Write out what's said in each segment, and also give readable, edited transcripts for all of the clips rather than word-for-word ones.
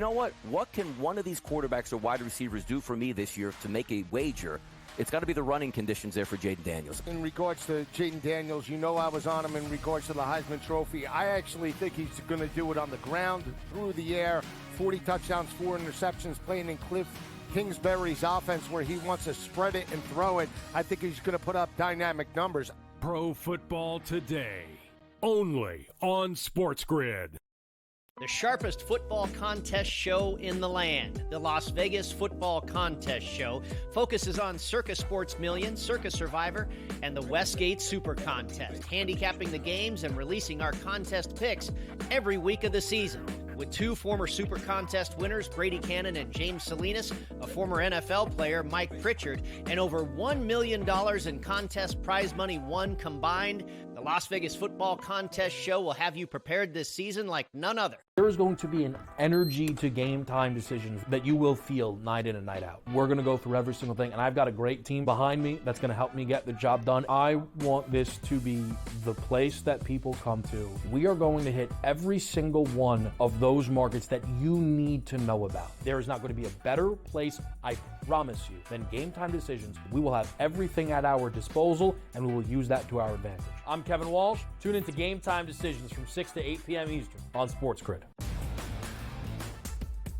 know what can one of these quarterbacks or wide receivers do for me this year to make a wager? It's got to be the running conditions there for Jaden Daniels. In regards to Jaden Daniels, you know I was on him in regards to the Heisman Trophy. I actually think he's going to do it on the ground, through the air, 40 touchdowns, 4 interceptions, playing in Cliff Kingsbury's offense where he wants to spread it and throw it. I think he's going to put up dynamic numbers. Pro Football Today, only on SportsGrid. The sharpest football contest show in the land, the Las Vegas Football Contest Show, focuses on Circus Sports Million, Circus Survivor, and the Westgate Super Contest, handicapping the games and releasing our contest picks every week of the season. With 2 former Super Contest winners, Brady Kannon and James Salinas, a former NFL player, Mike Pritchard, and over $1 million in contest prize money won combined, the Las Vegas Football Contest Show will have you prepared this season like none other. There is going to be an energy to game time decisions that you will feel night in and night out. We're going to go through every single thing, and I've got a great team behind me that's going to help me get the job done. I want this to be the place that people come to. We are going to hit every single one of those markets that you need to know about. There is not going to be a better place, I promise you, than Game Time Decisions. We will have everything at our disposal, and we will use that to our advantage. I'm Kevin Walsh. Tune into Game Time Decisions from 6 to 8 p.m. Eastern on SportsGrid.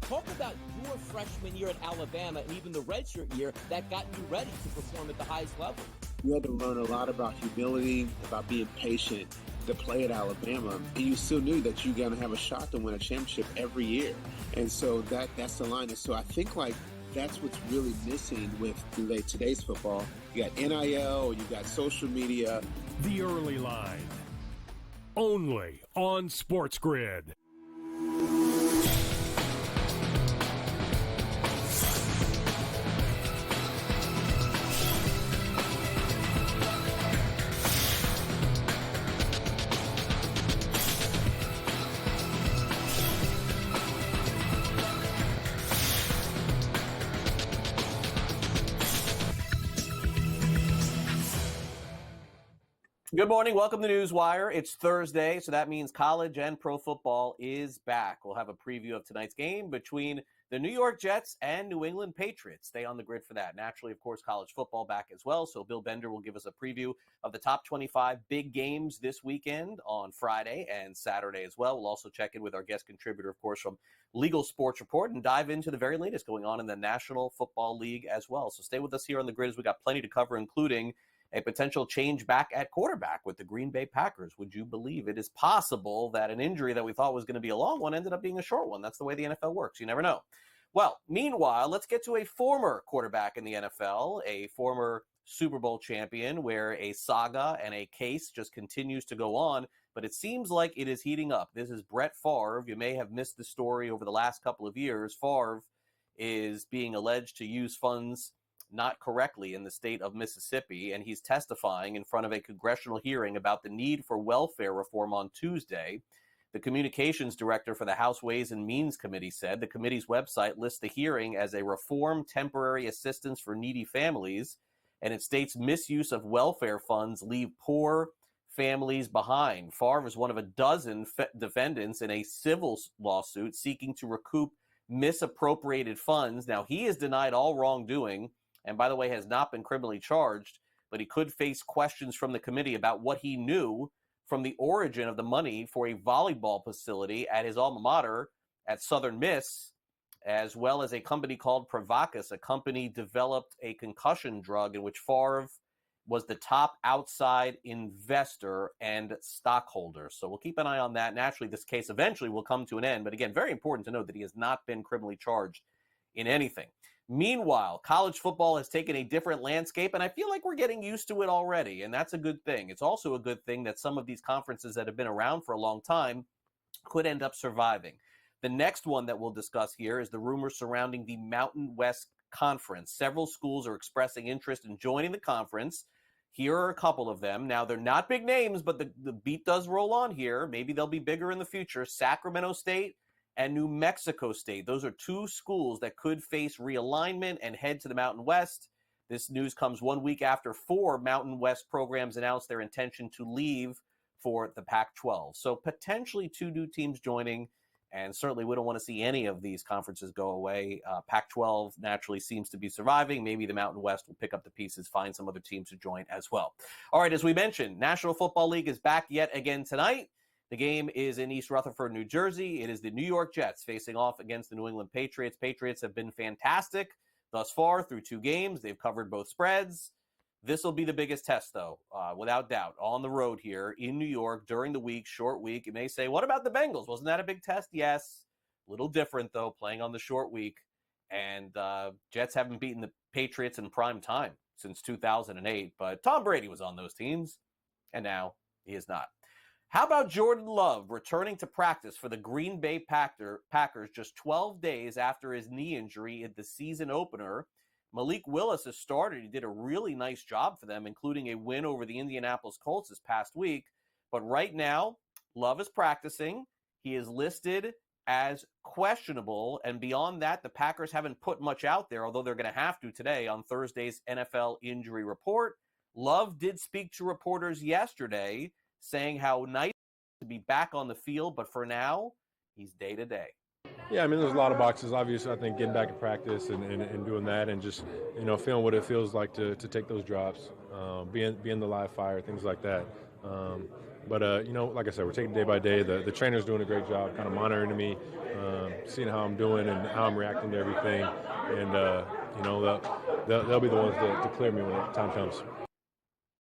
Talk about your freshman year at Alabama and even the redshirt year that got you ready to perform at the highest level. You had to learn a lot about humility, about being patient to play at Alabama. And you still knew that you're going to have a shot to win a championship every year. And so that's the line. And so I think that's what's really missing with today's football. You got NIL, you got social media. The Early Line, only on SportsGrid. Good morning. Welcome to NewsWire. It's Thursday, so that means college and pro football is back. We'll have a preview of tonight's game between the New York Jets and New England Patriots. Stay on the grid for that. Naturally, of course, college football back as well, so Bill Bender will give us a preview of the top 25 big games this weekend on Friday and Saturday as well. We'll also check in with our guest contributor, of course, from Legal Sports Report and dive into the very latest going on in the National Football League as well. So stay with us here on the grid as we got plenty to cover, including a potential change back at quarterback with the Green Bay Packers. Would you believe it is possible that an injury that we thought was going to be a long one ended up being a short one? That's the way the NFL works. You never know. Well, meanwhile, let's get to a former quarterback in the NFL, a former Super Bowl champion, where a saga and a case just continues to go on, but it seems like it is heating up. This is Brett Favre. You may have missed the story over the last couple of years. Favre is being alleged to use funds not correctly in the state of Mississippi, and he's testifying in front of a congressional hearing about the need for welfare reform on Tuesday. The communications director for the House Ways and Means Committee said the committee's website lists the hearing as a reform temporary assistance for needy families, and it states misuse of welfare funds leave poor families behind. Favre is one of a dozen defendants in a civil lawsuit seeking to recoup misappropriated funds. Now, he has denied all wrongdoing, and by the way, has not been criminally charged, but he could face questions from the committee about what he knew from the origin of the money for a volleyball facility at his alma mater at Southern Miss, as well as a company called Provacus. A company developed a concussion drug in which Favre was the top outside investor and stockholder. So we'll keep an eye on that. Naturally, this case eventually will come to an end, but again, very important to note that he has not been criminally charged in anything. Meanwhile, college football has taken a different landscape, and I feel like we're getting used to it already, and that's a good thing. It's also a good thing that some of these conferences that have been around for a long time could end up surviving. The next one that we'll discuss here is the rumors surrounding the Mountain West Conference. Several schools are expressing interest in joining the conference. Here are a couple of them. Now, they're not big names, but the beat does roll on here. Maybe they'll be bigger in the future. Sacramento State and New Mexico State. Those are two schools that could face realignment and head to the Mountain West. This news comes 1 week after 4 Mountain West programs announced their intention to leave for the Pac-12. So potentially 2 new teams joining And certainly we don't want to see any of these conferences go away. Pac-12 naturally seems to be surviving. Maybe the Mountain West will pick up the pieces, find some other teams to join as well. All right, as we mentioned, National Football League is back yet again tonight. The game is in East Rutherford, New Jersey. It is the New York Jets facing off against the New England Patriots. Patriots have been fantastic thus far through 2 games. They've covered both spreads. This will be the biggest test, though, without doubt, on the road here in New York during the week, short week. You may say, what about the Bengals? Wasn't that a big test? Yes. A little different, though, playing on the short week. And Jets haven't beaten the Patriots in prime time since 2008. But Tom Brady was on those teams, and now he is not. How about Jordan Love returning to practice for the Green Bay Packers just 12 days after his knee injury in the season opener? Malik Willis has started. He did a really nice job for them, including a win over the Indianapolis Colts this past week. But right now, Love is practicing. He is listed as questionable. And beyond that, the Packers haven't put much out there, although they're going to have to today on Thursday's NFL injury report. Love did speak to reporters yesterday saying how nice to be back on the field, but for now, he's day-to-day. Yeah, I mean, there's a lot of boxes. Obviously, I think getting back in practice and doing that and just, feeling what it feels like to take those drops, being the live fire, things like that. But like I said, we're taking it day by day. The trainer's doing a great job kind of monitoring me, seeing how I'm doing and how I'm reacting to everything. And, they'll be the ones to clear me when the time comes.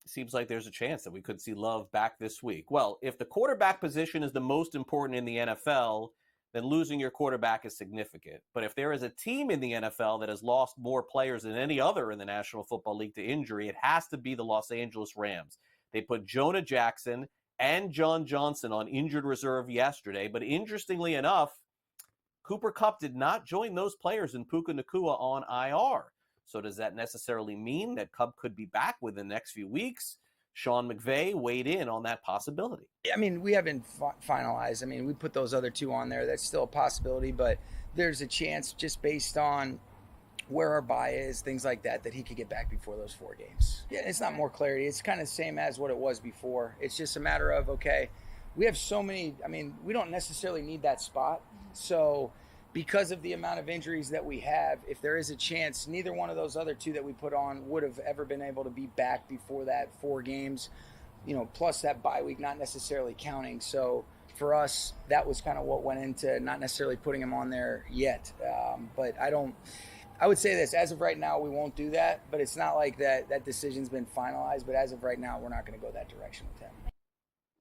Seems like there's a chance that we could see Love back this week. Well, if the quarterback position is the most important in the NFL, then losing your quarterback is significant. But if there is a team in the NFL that has lost more players than any other in the National Football League to injury, it has to be the Los Angeles Rams. They put Jonah Jackson and John Johnson on injured reserve yesterday. But interestingly enough, Cooper Kupp did not join those players in Puka Nacua on IR. So does that necessarily mean that Kupp could be back within the next few weeks? Sean McVay weighed in on that possibility. I mean, we haven't finalized. I mean, we put those other 2 on there. That's still a possibility, but there's a chance just based on where our bye is, things like that he could get back before those 4 games. Yeah, it's not more clarity. It's kind of the same as what it was before. It's just a matter of, okay, we have so many, we don't necessarily need that spot. So because of the amount of injuries that we have, if there is a chance, neither one of those other 2 that we put on would have ever been able to be back before that 4 games, plus that bye week not necessarily counting. So for us, that was kind of what went into not necessarily putting him on there yet. But I would say this, as of right now, we won't do that, but it's not like that decision's been finalized. But as of right now, we're not going to go that direction with him.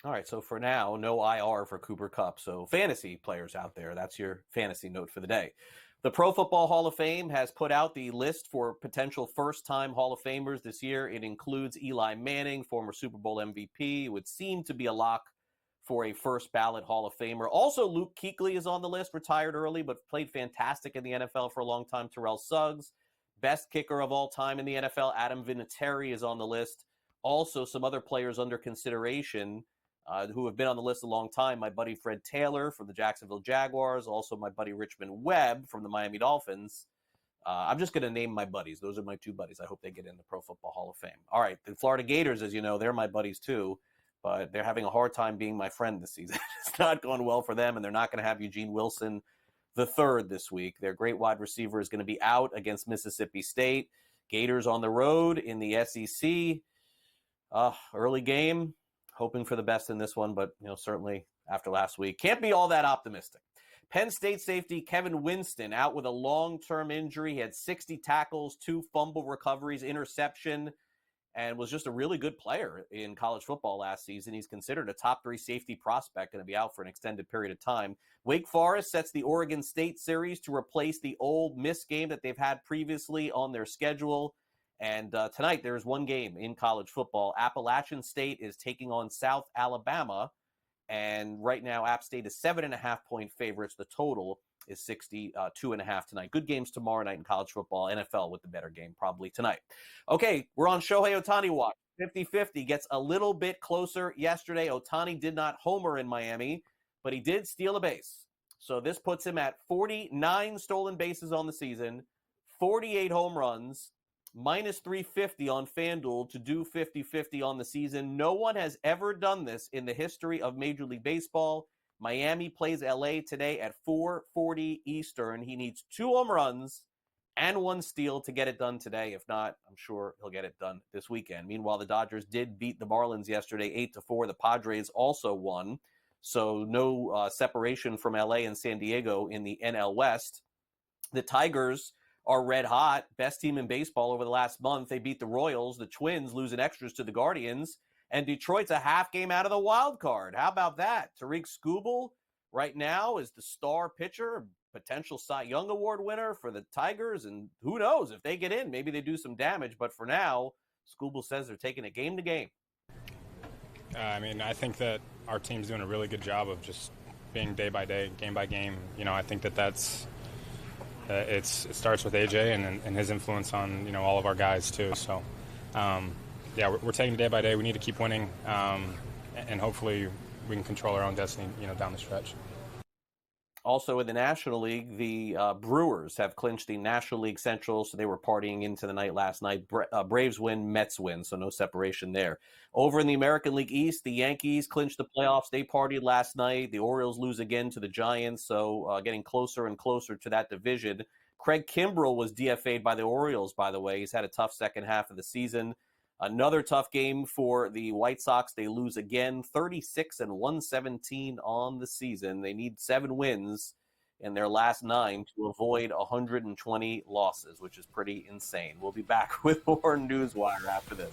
All right, so for now, no IR for Cooper Kupp. So fantasy players out there, that's your fantasy note for the day. The Pro Football Hall of Fame has put out the list for potential first-time Hall of Famers this year. It includes Eli Manning, former Super Bowl MVP. It would seem to be a lock for a first-ballot Hall of Famer. Also, Luke Kuechly is on the list, retired early, but played fantastic in the NFL for a long time. Terrell Suggs, best kicker of all time in the NFL. Adam Vinatieri is on the list. Also, some other players under consideration who have been on the list a long time. My buddy Fred Taylor from the Jacksonville Jaguars. Also my buddy Richmond Webb from the Miami Dolphins. I'm just going to name my buddies. Those are my 2 buddies. I hope they get in the Pro Football Hall of Fame. All right, the Florida Gators, as you know, they're my buddies too, but they're having a hard time being my friend this season. It's not going well for them, and they're not going to have Eugene Wilson III this week. Their great wide receiver is going to be out against Mississippi State. Gators on the road in the SEC. Early game. Hoping for the best in this one, but certainly after last week, can't be all that optimistic. Penn State safety Kevin Winston out with a long-term injury. He had 60 tackles, 2 fumble recoveries, interception, and was just a really good player in college football last season. He's considered a top 3 safety prospect, going to be out for an extended period of time. Wake Forest sets the Oregon State series to replace the Ole Miss game that they've had previously on their schedule. And tonight, there's one game in college football. Appalachian State is taking on South Alabama. And right now, App State is 7.5-point favorites. The total is 62.5 tonight. Good games tomorrow night in college football. NFL with the better game probably tonight. Okay, we're on Shohei Ohtani watch. 50-50 gets a little bit closer yesterday. Ohtani did not homer in Miami, but he did steal a base. So this puts him at 49 stolen bases on the season, 48 home runs, minus 350 on FanDuel to do 50-50 on the season. No one has ever done this in the history of Major League Baseball. Miami plays LA today at 4:40 Eastern. He needs 2 home runs and 1 steal to get it done today. If not, I'm sure he'll get it done this weekend. Meanwhile, the Dodgers did beat the Marlins yesterday 8-4. The Padres also won. So no separation from LA and San Diego in the NL West. The Tigers are red hot. Best team in baseball over the last month. They beat the Royals. The Twins losing extras to the Guardians. And Detroit's a half game out of the wild card. How about that? Tariq Skubal right now is the star pitcher, potential Cy Young Award winner for the Tigers. And who knows, if they get in, maybe they do some damage. But for now, Skubal says they're taking it game to game. I think that our team's doing a really good job of just being day by day, game by game. I think that's it starts with AJ and his influence on all of our guys too. So we're taking day by day. We need to keep winning, and hopefully we can control our own destiny down the stretch. Also in the National League, the Brewers have clinched the National League Central, so they were partying into the night last night. Braves win, Mets win, so no separation there. Over in the American League East, the Yankees clinched the playoffs. They partied last night. The Orioles lose again to the Giants, so getting closer and closer to that division. Craig Kimbrell was DFA'd by the Orioles, by the way. He's had a tough second half of the season. Another tough game for the White Sox. They lose again, 36-117 on the season. They need 7 wins in their last 9 to avoid 120 losses, which is pretty insane. We'll be back with more NewsWire after this.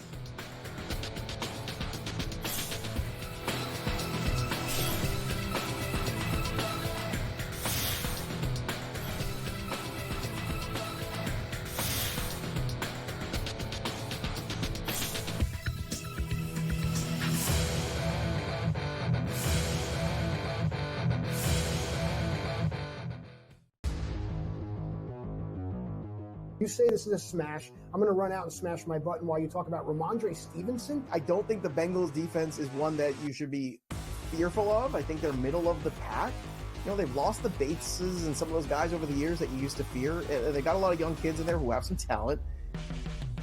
You say this is a smash, I'm going to run out and smash my button while you talk about Ramondre Stevenson. I don't think the Bengals defense is one that you should be fearful of. I think they're middle of the pack. They've lost the Bateses and some of those guys over the years that you used to fear. They got a lot of young kids in there who have some talent.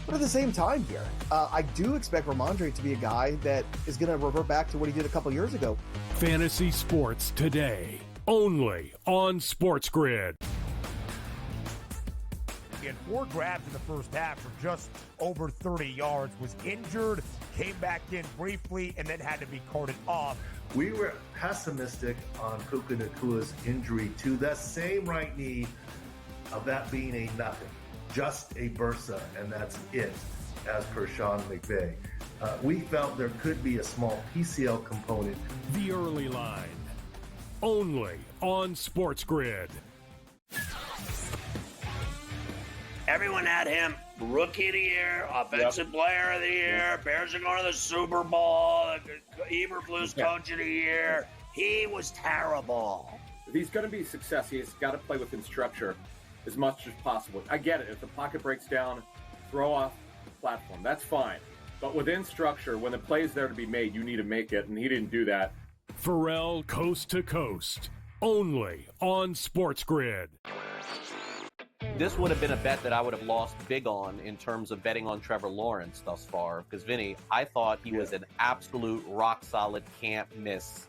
But at the same time here, I do expect Ramondre to be a guy that is going to revert back to what he did a couple years ago. Fantasy Sports Today, only on SportsGrid. He had 4 grabs in the first half for just over 30 yards, was injured, came back in briefly, and then had to be carted off. We were pessimistic on Puka Nakua's injury to the same right knee, of that being a nothing, just a bursa, and that's it, as per Sean McVay. We felt there could be a small PCL component. The Early Line, only on SportsGrid. Everyone had him Rookie of the Year, Offensive Player of the Year, Bears are going to the Super Bowl, Eberflus Coach of the Year. He was terrible. If he's going to be a success, he's got to play within structure as much as possible. I get it. If the pocket breaks down, throw off the platform. That's fine. But within structure, when the play is there to be made, you need to make it, and he didn't do that. Pharrell Coast to Coast, only on SportsGrid. This would have been a bet that I would have lost big on in terms of betting on Trevor Lawrence thus far. Because, Vinny, I thought he was an absolute rock-solid can't-miss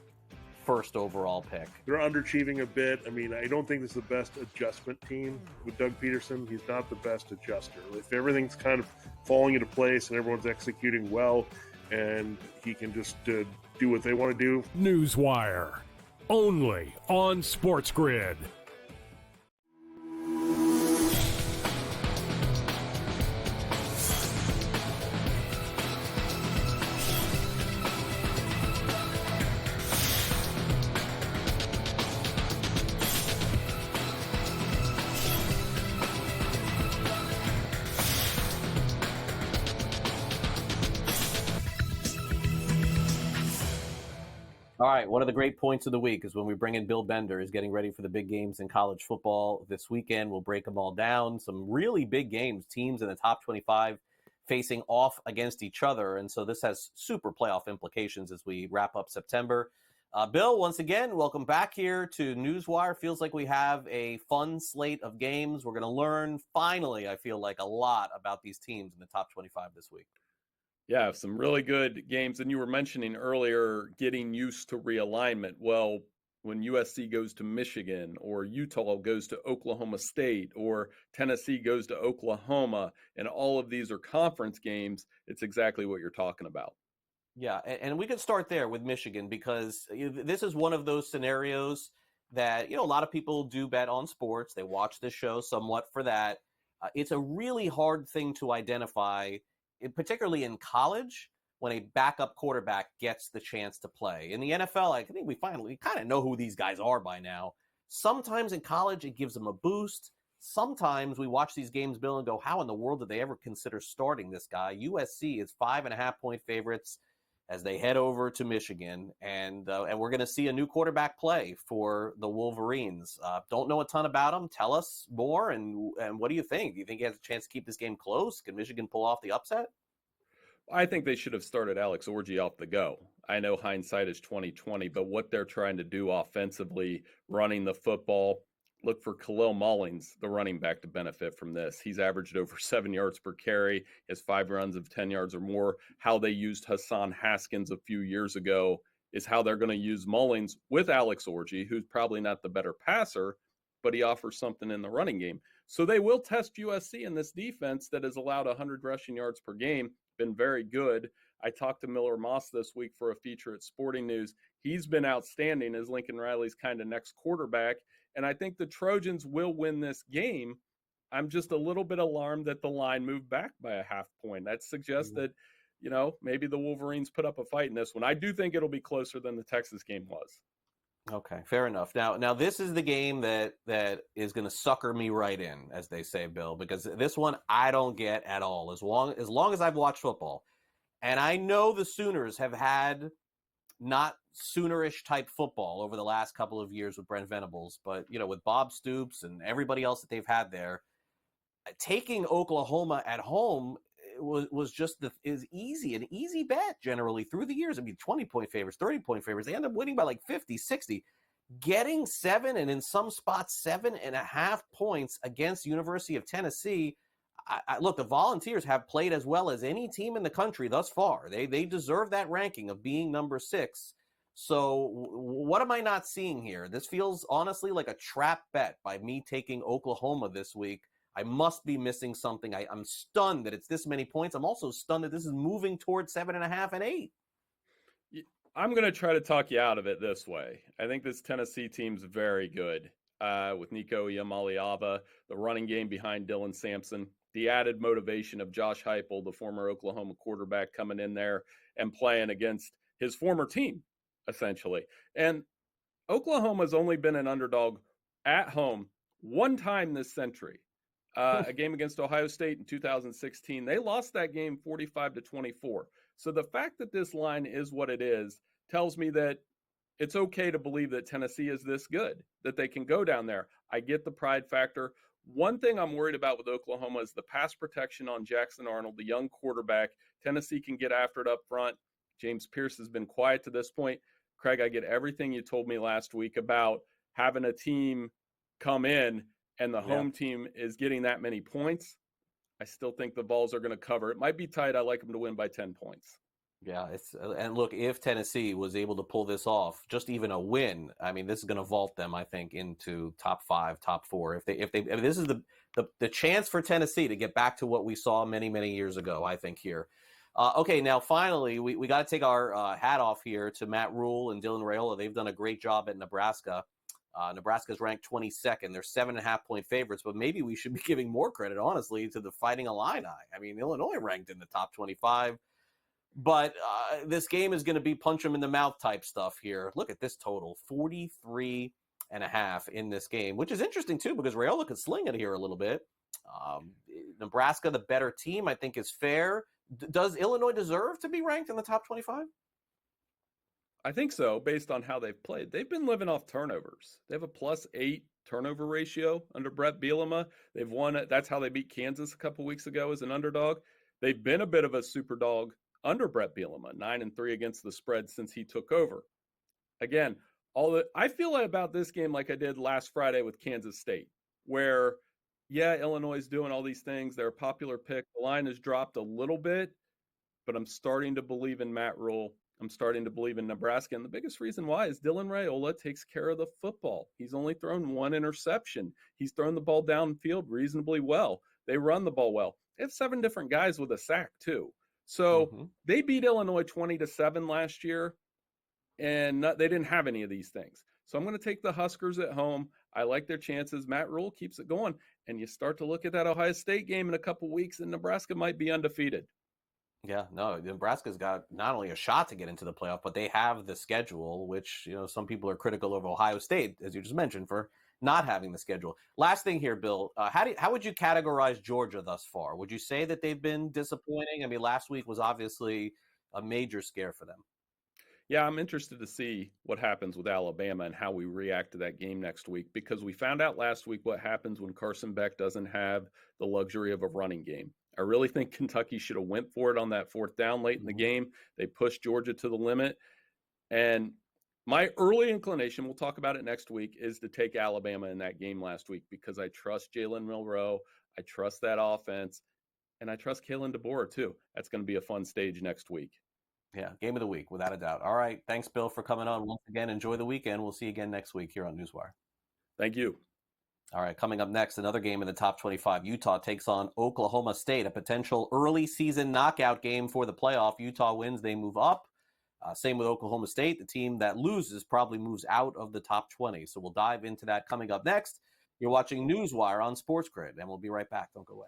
first overall pick. They're underachieving a bit. I don't think this is the best adjustment team with Doug Peterson. He's not the best adjuster. If everything's kind of falling into place and everyone's executing well and he can just do what they want to do. NewsWire, only on SportsGrid. All right, one of the great points of the week is when we bring in Bill Bender. He's getting ready for the big games in college football this weekend. We'll break them all down. Some really big games, teams in the top 25 facing off against each other. And so this has super playoff implications as we wrap up September. Bill, once again, welcome back here to NewsWire. Feels like we have a fun slate of games. We're going to learn, finally, I feel like, a lot about these teams in the top 25 this week. Yeah, some really good games. And you were mentioning earlier getting used to realignment. Well, when USC goes to Michigan, or Utah goes to Oklahoma State, or Tennessee goes to Oklahoma, and all of these are conference games, it's exactly what you're talking about. Yeah, and we could start there with Michigan, because this is one of those scenarios that, a lot of people do bet on sports. They watch this show somewhat for that. It's a really hard thing to identify, particularly in college, when a backup quarterback gets the chance to play. In the NFL, I think we kind of know who these guys are by now. Sometimes in college, it gives them a boost. Sometimes we watch these games, Bill, and go, how in the world did they ever consider starting this guy? USC is 5.5-point favorites as they head over to Michigan, and we're going to see a new quarterback play for the Wolverines. Don't know a ton about him. Tell us more, and what do you think? Do you think he has a chance to keep this game close? Can Michigan pull off the upset? I think they should have started Alex Orji off the go. I know hindsight is 20/20, but what they're trying to do offensively, running the football, look for Khalil Mullins, the running back, to benefit from this. He's averaged over 7 yards per carry, has 5 runs of 10 yards or more. How they used Hassan Haskins a few years ago is how they're going to use Mullins with Alex Orji, who's probably not the better passer, but he offers something in the running game. So they will test USC in this defense that has allowed 100 rushing yards per game, been very good. I talked to Miller Moss this week for a feature at Sporting News. He's been outstanding as Lincoln Riley's kind of next quarterback, and I think the Trojans will win this game. I'm just a little bit alarmed that the line moved back by a half point. That suggests that, maybe the Wolverines put up a fight in this one. I do think it'll be closer than the Texas game was. Okay, fair enough. Now this is the game that is going to sucker me right in, as they say, Bill, because this one I don't get at all. As long as I've watched football, and I know the Sooners have had not Soonerish type football over the last couple of years with Brent Venables, but with Bob Stoops and everybody else that they've had there, taking Oklahoma at home was just an easy bet generally through the years. I mean, 20-point favorites, 30-point favorites. They end up winning by like 50, 60. Getting 7, and in some spots 7.5 points against University of Tennessee. Look, the Volunteers have played as well as any team in the country thus far. They deserve that ranking of being number 6. So what am I not seeing here? This feels honestly like a trap bet by me taking Oklahoma this week. I must be missing something. I'm stunned that it's this many points. I'm also stunned that this is moving towards 7.5 and 8. I'm going to try to talk you out of it this way. I think this Tennessee team's very good with Nico Iamaleava, the running game behind Dylan Sampson, the added motivation of Josh Heupel, the former Oklahoma quarterback, coming in there and playing against his former team, essentially. And Oklahoma's only been an underdog at home one time this century. A game against Ohio State in 2016. They lost that game 45-24. So the fact that this line is what it is tells me that it's okay to believe that Tennessee is this good, that they can go down there. I get the pride factor. One thing I'm worried about with Oklahoma is the pass protection on Jackson Arnold, the young quarterback. Tennessee can get after it up front. James Pierce has been quiet to this point. Craig, I get everything you told me last week about having a team come in and the home team is getting that many points. I still think the Vols are going to cover. It might be tight. I like them to win by 10 points. Yeah, and look, if Tennessee was able to pull this off, just even a win, I mean, this is going to vault them, I think, into top 5, top 4. If this is the chance for Tennessee to get back to what we saw many, many years ago, I think here. Okay, now finally, we got to take our hat off here to Matt Rule and Dylan Raiola. They've done a great job at Nebraska. Nebraska's ranked 22nd. They're 7.5-point favorites, but maybe we should be giving more credit, honestly, to the Fighting Illini. I mean, Illinois ranked in the top 25, but this game is going to be punch them in the mouth type stuff here. Look at this total, 43.5 in this game, which is interesting too, because Raiola could sling it here a little bit. Nebraska, the better team, I think is fair. Does Illinois deserve to be ranked in the top 25? I think so, based on how they've played. They've been living off turnovers. They have a +8 turnover ratio under Brett Bielema. They've won it. That's how they beat Kansas a couple weeks ago as an underdog. They've been a bit of a super dog under Brett Bielema, 9-3 against the spread since he took over. Again, I feel about this game like I did last Friday with Kansas State, where, Illinois is doing all these things. They're a popular pick. The line has dropped a little bit, but I'm starting to believe in Matt Rule. I'm starting to believe in Nebraska. And the biggest reason why is Dylan Raiola takes care of the football. He's only thrown one interception. He's thrown the ball downfield reasonably well. They run the ball well. They have 7 different guys with a sack, too. So they beat Illinois 20-7 last year, and they didn't have any of these things. So I'm going to take the Huskers at home. I like their chances. Matt Rule keeps it going. And you start to look at that Ohio State game in a couple weeks, and Nebraska might be undefeated. Yeah, no, Nebraska's got not only a shot to get into the playoff, but they have the schedule, which, some people are critical of Ohio State, as you just mentioned, for not having the schedule. Last thing here, Bill, how would you categorize Georgia thus far? Would you say that they've been disappointing? I mean, last week was obviously a major scare for them. Yeah, I'm interested to see what happens with Alabama and how we react to that game next week, because we found out last week what happens when Carson Beck doesn't have the luxury of a running game. I really think Kentucky should have went for it on that 4th down late in the game. They pushed Georgia to the limit. And my early inclination, we'll talk about it next week, is to take Alabama in that game last week, because I trust Jalen Milroe. I trust that offense. And I trust Kalen DeBoer, too. That's going to be a fun stage next week. Yeah, game of the week, without a doubt. All right. Thanks, Bill, for coming on once again. Enjoy the weekend. We'll see you again next week here on NewsWire. Thank you. All right, coming up next, another game in the top 25. Utah takes on Oklahoma State, a potential early season knockout game for the playoff. Utah wins, they move up. Same with Oklahoma State. The team that loses probably moves out of the top 20. So we'll dive into that coming up next. You're watching NewsWire on SportsGrid, and we'll be right back. Don't go away.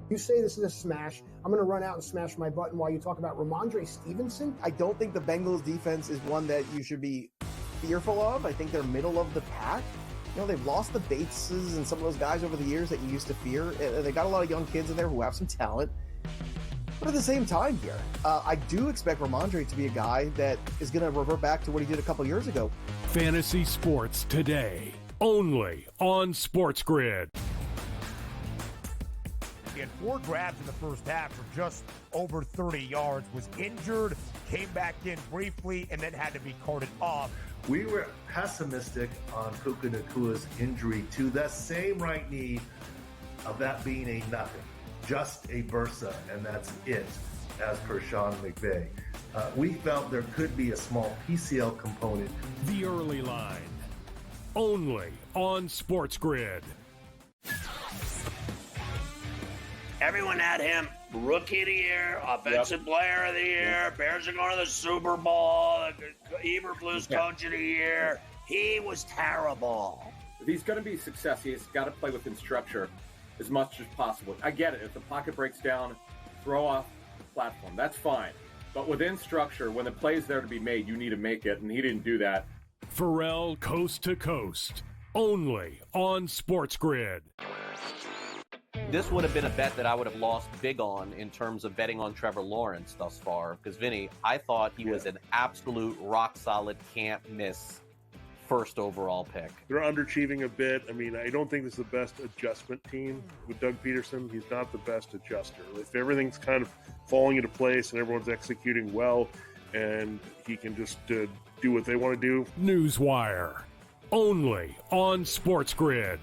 You say this is a smash. I'm going to run out and smash my button while you talk about Ramondre Stevenson. I don't think the Bengals defense is one that you should be fearful of. I think they're middle of the pack. They've lost the Bateses and some of those guys over the years that you used to fear. They got a lot of young kids in there who have some talent. But at the same time here, I do expect Ramondre to be a guy that is going to revert back to what he did a couple years ago. Fantasy sports today, only on SportsGrid. He had 4 grabs in the first half for just over 30 yards, was injured, came back in briefly, and then had to be carted off. We were pessimistic on Puka Nakua's injury to the same right knee, of that being a nothing, just a bursa, and that's it, as per Sean McVay. We felt there could be a small PCL component. The early line, only on SportsGrid. Everyone had him rookie of the year, offensive player of the year. Bears are going to the Super Bowl. Eberflus coach of the year. He was terrible. If he's going to be success, he's got to play within structure as much as possible. I get it. If the pocket breaks down, throw off the platform. That's fine. But within structure, when the play's there to be made, you need to make it, and he didn't do that. Pharrell Coast to Coast, only on SportsGrid. This would have been a bet that I would have lost big on in terms of betting on Trevor Lawrence thus far. Because, Vinny, I thought he was an absolute rock-solid, can't-miss first overall pick. They're underachieving a bit. I mean, I don't think this is the best adjustment team with Doug Peterson. He's not the best adjuster. If everything's kind of falling into place and everyone's executing well and he can just do what they want to do. NewsWire, only on SportsGrid.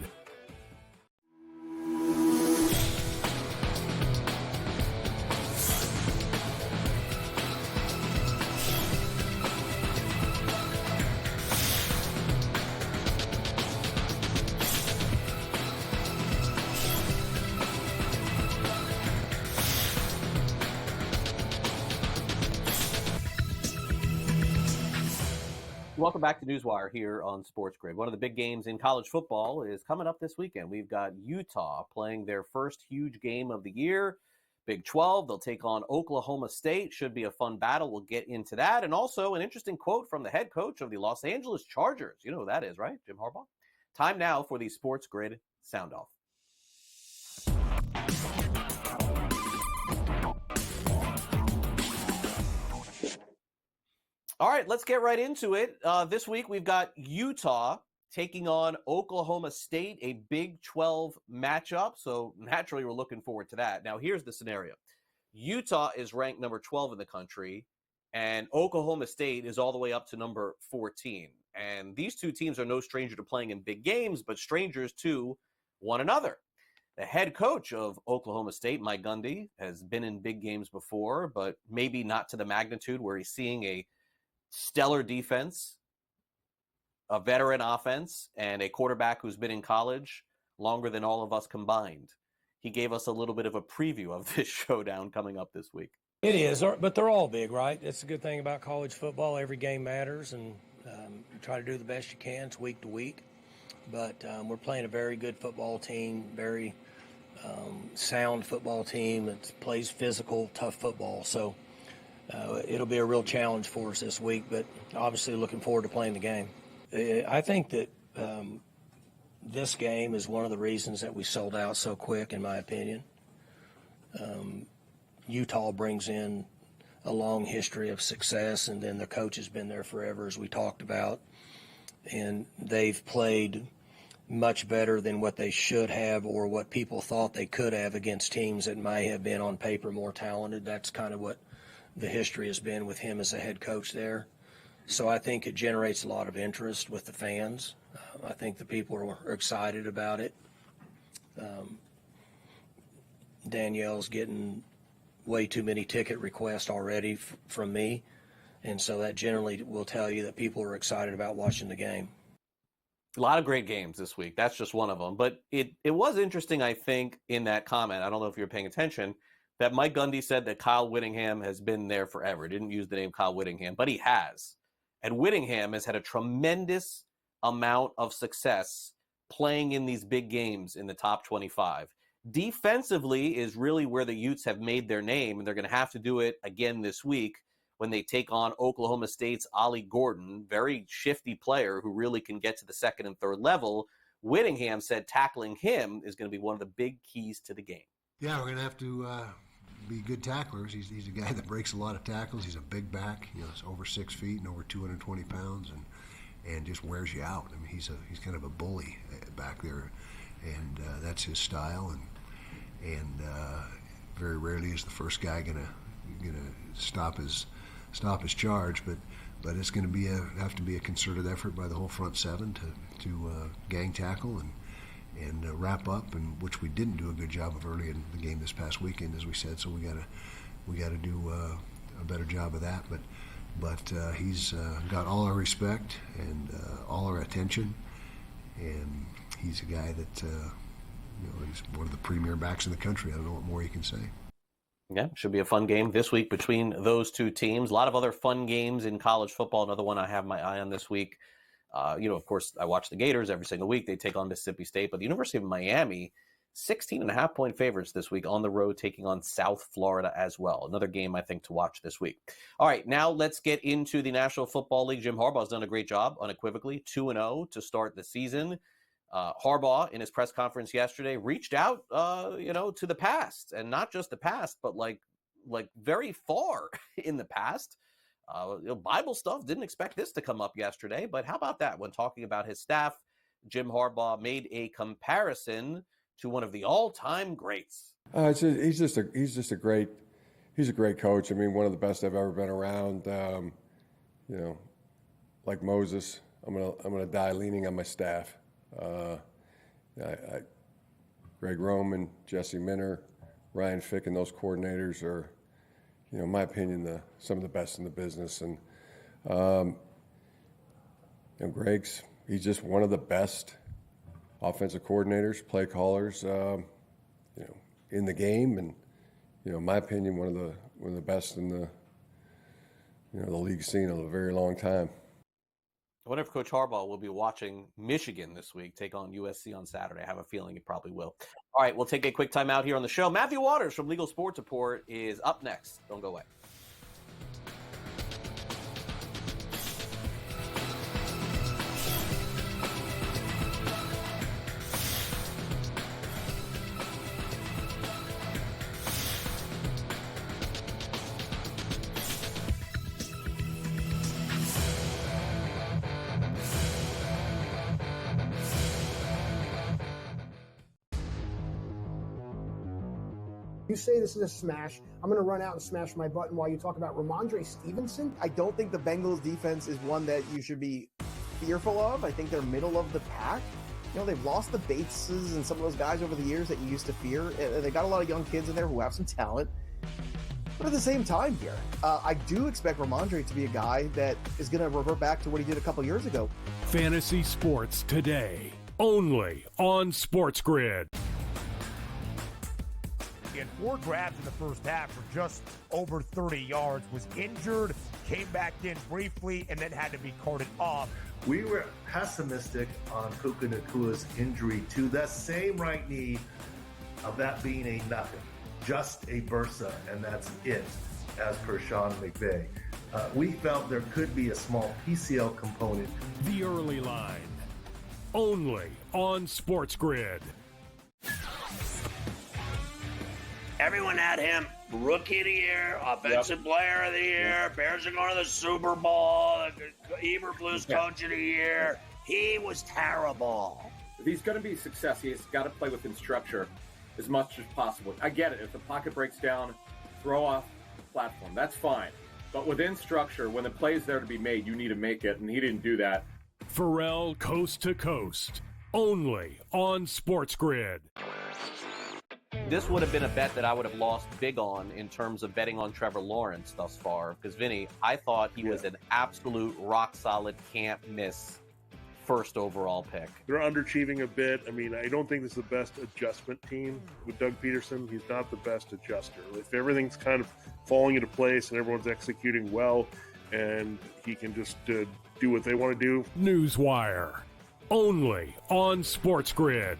Welcome back to NewsWire here on SportsGrid. One of the big games in college football is coming up this weekend. We've got Utah playing their first huge game of the year, Big 12. They'll take on Oklahoma State. Should be a fun battle. We'll get into that. And also an interesting quote from the head coach of the Los Angeles Chargers. You know who that is, right? Jim Harbaugh. Time now for the SportsGrid Sound Off. All right, let's get right into it. This week we've got Utah taking on Oklahoma State, a Big 12 matchup. So naturally, we're looking forward to that. Now, here's the scenario. Utah is ranked number 12 in the country, and Oklahoma State is all the way up to number 14. And these two teams are no stranger to playing in big games, but strangers to one another. The head coach of Oklahoma State, Mike Gundy, has been in big games before, but maybe not to the magnitude where he's seeing a stellar defense, a veteran offense, and a quarterback who's been in college longer than all of us combined. He gave us a little bit of a preview of this showdown coming up this week. It is, but they're all big, right? That's a good thing about college football. Every game matters, and you try to do the best you can. It's week to week. But we're playing a very good football team, very sound football team. It plays physical, tough football. So it'll be a real challenge for us this week, but obviously looking forward to playing the game. I think that this game is one of the reasons that we sold out so quick, in my opinion. Utah brings in a long history of success, and then the coach has been there forever, as we talked about. And they've played much better than what they should have or what people thought they could have against teams that may have been on paper more talented. That's kind of what the history has been with him as a head coach there. So I think it generates a lot of interest with the fans. I think the people are excited about it. Danielle's getting way too many ticket requests already from me, and so that generally will tell you that people are excited about watching the game. A lot of great games this week. That's just one of them. But it was interesting, I think, in that comment, I don't know if you're paying attention, that Mike Gundy said that Kyle Whittingham has been there forever. He didn't use the name Kyle Whittingham, but he has. And Whittingham has had a tremendous amount of success playing in these big games in the top 25. Defensively is really where the Utes have made their name, and they're going to have to do it again this week when they take on Oklahoma State's Ollie Gordon, very shifty player who really can get to the second and third level. Whittingham said tackling him is going to be one of the big keys to the game. Yeah, we're going to have to be good tacklers. He's a guy that breaks a lot of tackles. He's a big back. He's over 6 feet and over 220 pounds, and just wears you out. I mean, he's kind of a bully back there, and that's his style. And very rarely is the first guy gonna stop his charge, but it's going to have to be a concerted effort by the whole front seven to gang tackle and wrap up, and which we didn't do a good job of early in the game this past weekend, as we said. So we got to do a better job of that. But he's got all our respect and all our attention, and he's a guy that he's one of the premier backs in the country. I don't know what more you can say. Yeah, should be a fun game this week between those two teams. A lot of other fun games in college football. Another one I have my eye on this week. Of course, I watch the Gators every single week. They take on Mississippi State, but the University of Miami, 16.5-point favorites this week on the road, taking on South Florida as well. Another game, I think, to watch this week. All right, now let's get into the National Football League. Jim Harbaugh's done a great job, unequivocally, 2-0 to start the season. Harbaugh, in his press conference yesterday, reached out, to the past, and not just the past, but like very far in the past. Bible stuff, didn't expect this to come up yesterday, but how about that? When talking about his staff, Jim Harbaugh made a comparison to one of the all-time greats. He's a great coach. I mean, one of the best I've ever been around. Like Moses, I'm gonna die leaning on my staff. Greg Roman, Jesse Minter, Ryan Fick, and those coordinators are, in my opinion, some of the best in the business. And he's just one of the best offensive coordinators, play callers, in the game, and in my opinion, one of the best in the league scene in a very long time. I wonder if Coach Harbaugh will be watching Michigan this week take on USC on Saturday. I have a feeling he probably will. All right, we'll take a quick time out here on the show. Matthew Waters from Legal Sports Report is up next. Don't go away. You say this is a smash. I'm going to run out and smash my button while you talk about Ramondre Stevenson. I don't think the Bengals defense is one that you should be fearful of. I think they're middle of the pack. They've lost the Bateses and some of those guys over the years that you used to fear. They got a lot of young kids in there who have some talent. But at the same time here, I do expect Ramondre to be a guy that is going to revert back to what he did a couple years ago. Fantasy Sports Today, only on SportsGrid. He had 4 grabs in the first half for just over 30 yards, was injured, came back in briefly, and then had to be carted off. We were pessimistic on Puka Nakua's injury to the same right knee, of that being a nothing, just a bursa, and that's it, as per Sean McVay. We felt there could be a small PCL component. The Early Line, only on SportsGrid. Everyone had him rookie of the year, offensive player of the year. Bears are going to the Super Bowl. Eberflus coach of the year. He was terrible. If he's going to be a success, he's got to play within structure as much as possible. I get it. If the pocket breaks down, throw off the platform. That's fine. But within structure, when the play is there to be made, you need to make it, and he didn't do that. Pharrell Coast to Coast, only on SportsGrid. This would have been a bet that I would have lost big on in terms of betting on Trevor Lawrence thus far. Because, Vinny, I thought he was an absolute rock-solid, can't-miss first overall pick. They're underachieving a bit. I mean, I don't think this is the best adjustment team with Doug Peterson. He's not the best adjuster. If everything's kind of falling into place and everyone's executing well and he can just do what they want to do. NewsWire, only on SportsGrid.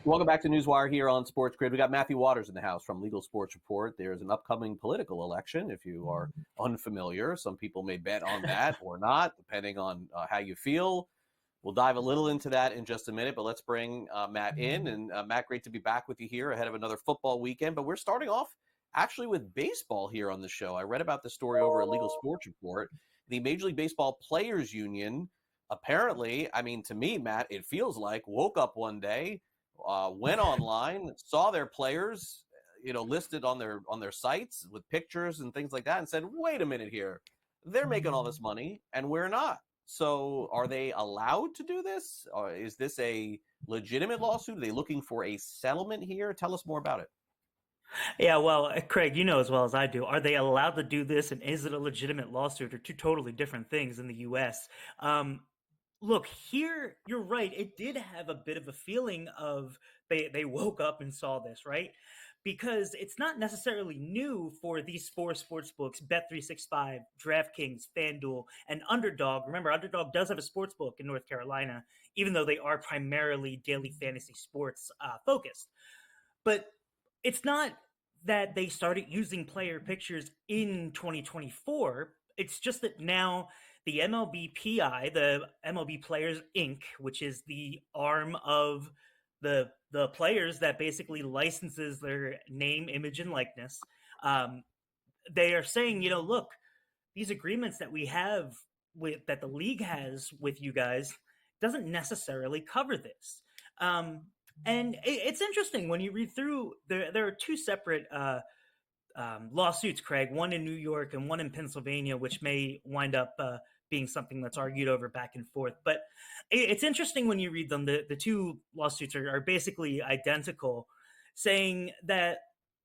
Welcome back to NewsWire here on SportsGrid. We got Matthew Waters in the house from Legal Sports Report. There's an upcoming political election. If you are unfamiliar, some people may bet on that or not, depending on how you feel. We'll dive a little into that in just a minute, but let's bring Matt in. And Matt, great to be back with you here ahead of another football weekend. But we're starting off actually with baseball here on the show. I read about the story over at Legal Sports Report. The Major League Baseball Players Union, apparently, I mean, to me, Matt, it feels like woke up one day, went online, saw their players, listed on their sites with pictures and things like that, and said, "Wait a minute here, they're making all this money, and we're not." So, are they allowed to do this? Or is this a legitimate lawsuit? Are they looking for a settlement here? Tell us more about it. Yeah, well, Craig, you know as well as I do. Are they allowed to do this, and is it a legitimate lawsuit? Or two totally different things in the U.S. Look, here, you're right. It did have a bit of a feeling of they woke up and saw this, right? Because it's not necessarily new for these 4 sports books, Bet365, DraftKings, FanDuel, and Underdog. Remember, Underdog does have a sports book in North Carolina, even though they are primarily daily fantasy sports focused. But it's not that they started using player pictures in 2024. It's just that now the MLBPI, the MLB Players Inc., which is the arm of the players that basically licenses their name, image, and likeness, they are saying, look, these agreements that we have that the league has with you guys doesn't necessarily cover this. And it's interesting when you read through, there are 2 separate lawsuits, Craig, one in New York and one in Pennsylvania, which may wind up being something that's argued over back and forth. But it's interesting when you read them. The 2 lawsuits are basically identical, saying that,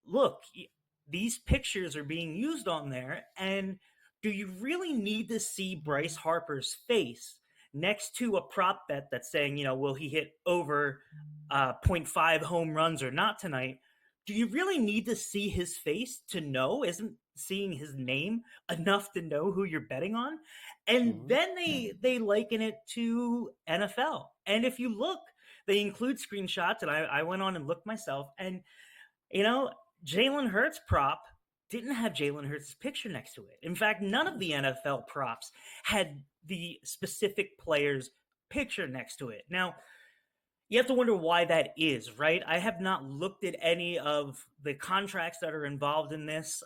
look, these pictures are being used on there, and do you really need to see Bryce Harper's face next to a prop bet that's saying, will he hit over 0.5 home runs or not tonight? Do you really need to see his face to know? Isn't seeing his name enough to know who you're betting on? And then they liken it to NFL. And if you look, they include screenshots, and I went on and looked myself, and Jalen Hurts prop didn't have Jalen Hurts' picture next to it. In fact, none of the NFL props had the specific player's picture next to it. Now, you have to wonder why that is, right? I have not looked at any of the contracts that are involved in this.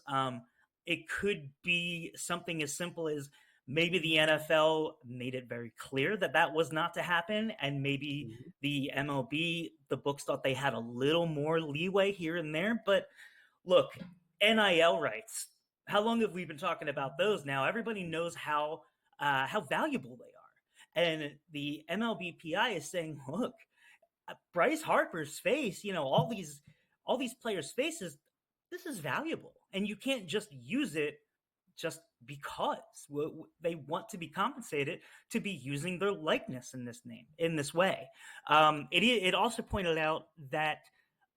It could be something as simple as maybe the NFL made it very clear that that was not to happen, and maybe the MLB, the books thought they had a little more leeway here and there. But look, NIL rights. How long have we been talking about those now? Everybody knows how valuable they are, and the MLBPI is saying, look, Bryce Harper's face, all these players' faces, this is valuable, and you can't just use it just because they want to be compensated to be using their likeness in this way. It also pointed out that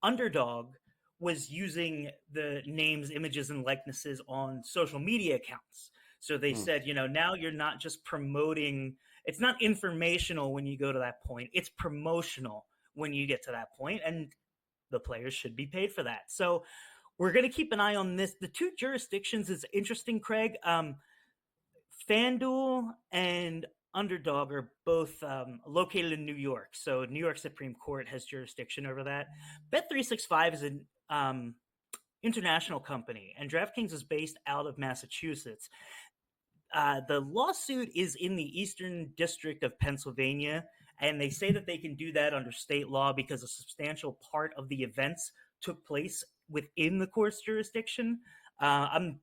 Underdog was using the names, images, and likenesses on social media accounts. So they said, now you're not just promoting. It's not informational when you go to that point. It's promotional when you get to that point, and the players should be paid for that. So we're going to keep an eye on this. The two jurisdictions is interesting, Craig. FanDuel and Underdog are both located in New York. So New York Supreme Court has jurisdiction over that. Bet365 is an international company, and DraftKings is based out of Massachusetts. The lawsuit is in the Eastern District of Pennsylvania, and they say that they can do that under state law because a substantial part of the events took place within the court's jurisdiction. I'm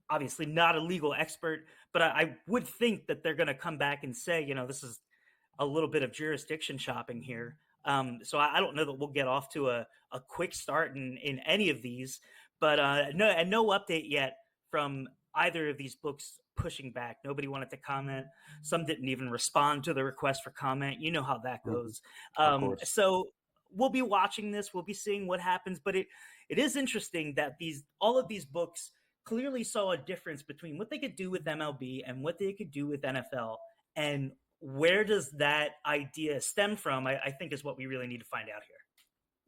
obviously not a legal expert, but I would think that they're going to come back and say, this is a little bit of jurisdiction shopping here. So I don't know that we'll get off to a quick start in any of these, but no update yet from either of these books pushing back. Nobody wanted to comment. Some didn't even respond to the request for comment. You know how that goes. So we'll be watching this. We'll be seeing what happens. But it is interesting that all of these books clearly saw a difference between what they could do with MLB and what they could do with NFL. And where does that idea stem from, I think is what we really need to find out here.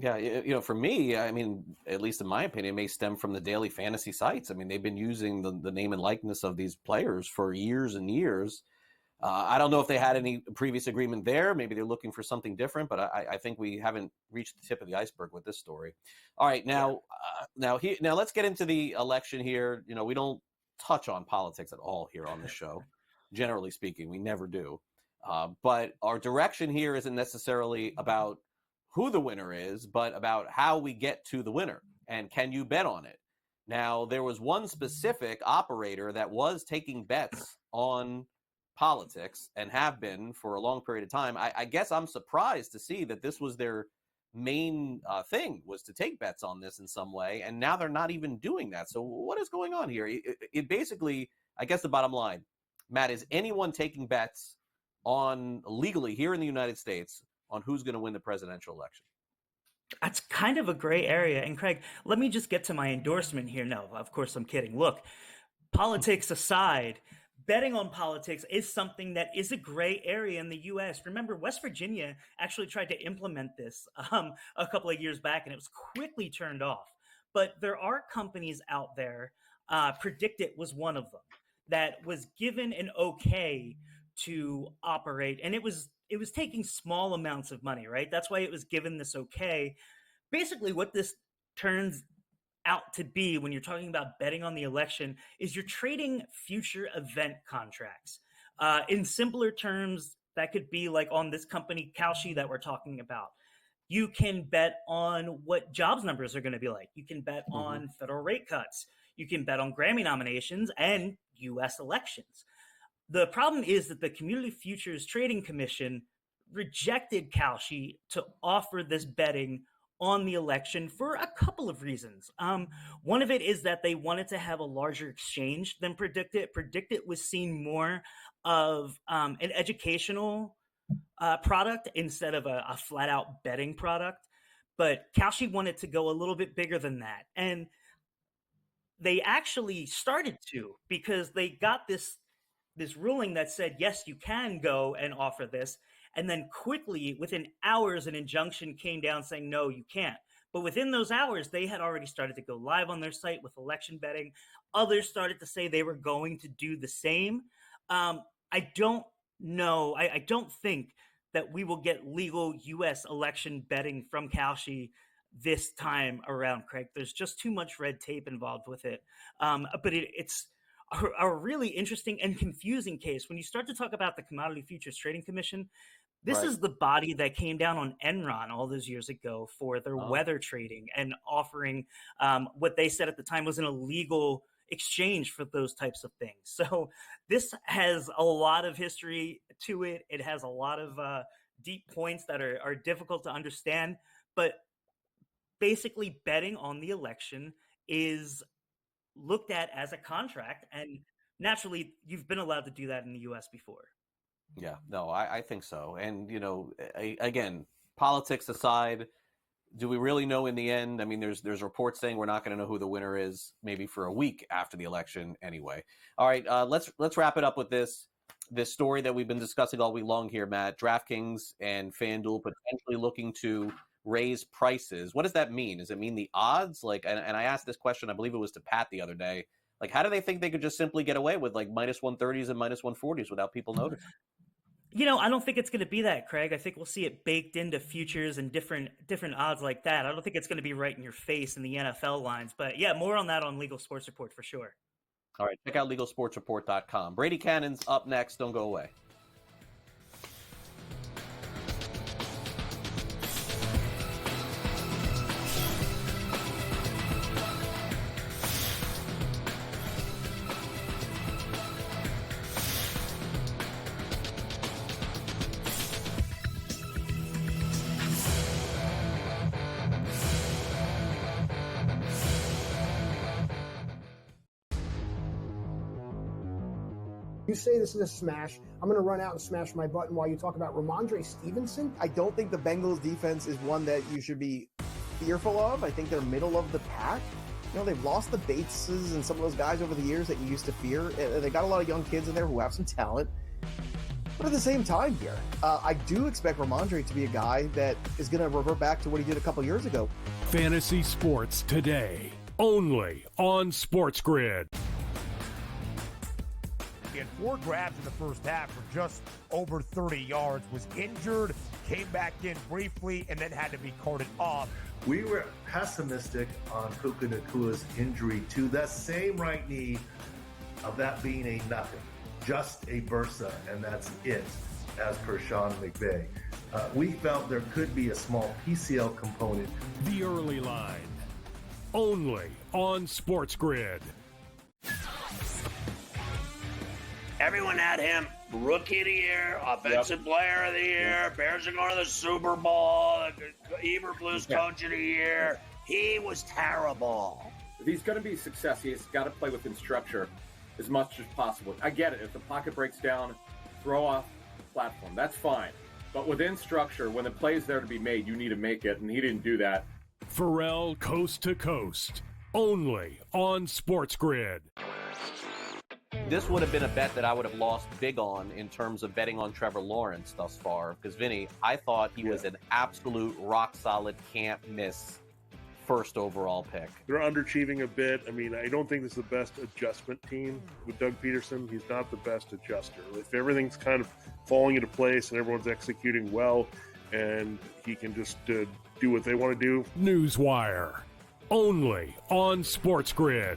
Yeah, for me, I mean, at least in my opinion, it may stem from the daily fantasy sites. I mean, they've been using the name and likeness of these players for years and years. I don't know if they had any previous agreement there. Maybe they're looking for something different, but I think we haven't reached the tip of the iceberg with this story. All right, now let's get into the election here. We don't touch on politics at all here on the show. Generally speaking, we never do. But our direction here isn't necessarily about who the winner is, but about how we get to the winner. And can you bet on it? Now, there was one specific operator that was taking bets on politics and have been for a long period of time. I guess I'm surprised to see that this was their main thing, was to take bets on this in some way. And now they're not even doing that. So what is going on here? It basically, I guess the bottom line, Matt, is anyone taking bets on legally here in the United States on who's going to win the presidential election? That's kind of a gray area. And Craig, let me just get to my endorsement here. No, of course I'm kidding. Look, politics aside, betting on politics is something that is a gray area in the U.S. Remember, West Virginia actually tried to implement this a couple of years back, and it was quickly turned off. But there are companies out there, PredictIt was one of them, that was given an okay to operate, and it was taking small amounts of money, right? That's why it was given this okay. Basically, what this turns out to be when you're talking about betting on the election is you're trading future event contracts. In simpler terms, that could be like on this company, Kalshi, that we're talking about. You can bet on what jobs numbers are going to be like. You can bet on federal rate cuts. You can bet on Grammy nominations and U.S. elections. The problem is that the Community Futures Trading Commission rejected Kalshi to offer this betting on the election for a couple of reasons. One of it is that they wanted to have a larger exchange than PredictIt. PredictIt was seen more of an educational product instead of a flat-out betting product. But Kalshi wanted to go a little bit bigger than that. And they actually started to, because they got this ruling that said, yes, you can go and offer this. And then quickly, within hours, an injunction came down saying, no, you can't. But within those hours, they had already started to go live on their site with election betting. Others started to say they were going to do the same. I don't know. I don't think that we will get legal U.S. election betting from Kalshi this time around, Craig. There's just too much red tape involved with it. But it's a really interesting and confusing case. When you start to talk about the Commodity Futures Trading Commission, this is the body that came down on Enron all those years ago for their weather trading and offering what they said at the time was an illegal exchange for those types of things. So this has a lot of history to it. It has a lot of deep points that are difficult to understand. But basically, betting on the election is looked at as a contract. And naturally, you've been allowed to do that in the U.S. before. Yeah, no, I think so. And, again, politics aside, do we really know in the end? I mean, there's reports saying we're not going to know who the winner is maybe for a week after the election anyway. All right, let's wrap it up with this story that we've been discussing all week long here, Matt. DraftKings and FanDuel potentially looking to raise prices. What does that mean? Does it mean the odds? And I asked this question, I believe it was to Pat the other day. How do they think they could just simply get away with minus 130s and minus 140s without people noticing? I don't think it's going to be that, Craig. I think we'll see it baked into futures and different odds like that. I don't think it's going to be right in your face in the NFL lines. But yeah, more on that on Legal Sports Report for sure. All right, check out LegalSportsReport.com. Brady Cannon's up next. Don't go away. You say this is a smash. I'm going to run out and smash my button while you talk about Ramondre Stevenson. I don't think the Bengals defense is one that you should be fearful of. I think they're middle of the pack. They've lost the Bateses and some of those guys over the years that you used to fear. They got a lot of young kids in there who have some talent. But at the same time here, I do expect Ramondre to be a guy that is going to revert back to what he did a couple years ago. Fantasy sports today, only on SportsGrid. He had 4 grabs in the first half for just over 30 yards, was injured, came back in briefly, and then had to be carted off. We were pessimistic on Puka Nakua's injury to the same right knee, of that being a nothing, just a bursa, and that's it, as per Sean McVay. We felt there could be a small PCL component. The early line, only on SportsGrid. Everyone had him rookie of the year, offensive player of the year. Bears are going to the Super Bowl. Eberflus coach of the year. He was terrible. If he's going to be success, he's got to play within structure as much as possible. I get it. If the pocket breaks down, throw off the platform. That's fine. But within structure, when the play is there to be made, you need to make it, and he didn't do that. Pharrell Coast to Coast, only on SportsGrid. This would have been a bet that I would have lost big on in terms of betting on Trevor Lawrence thus far. Because, Vinny, I thought he was an absolute rock-solid, can't-miss first overall pick. They're underachieving a bit. I mean, I don't think this is the best adjustment team with Doug Peterson. He's not the best adjuster. If everything's kind of falling into place and everyone's executing well and he can just do what they want to do. NewsWire, only on SportsGrid.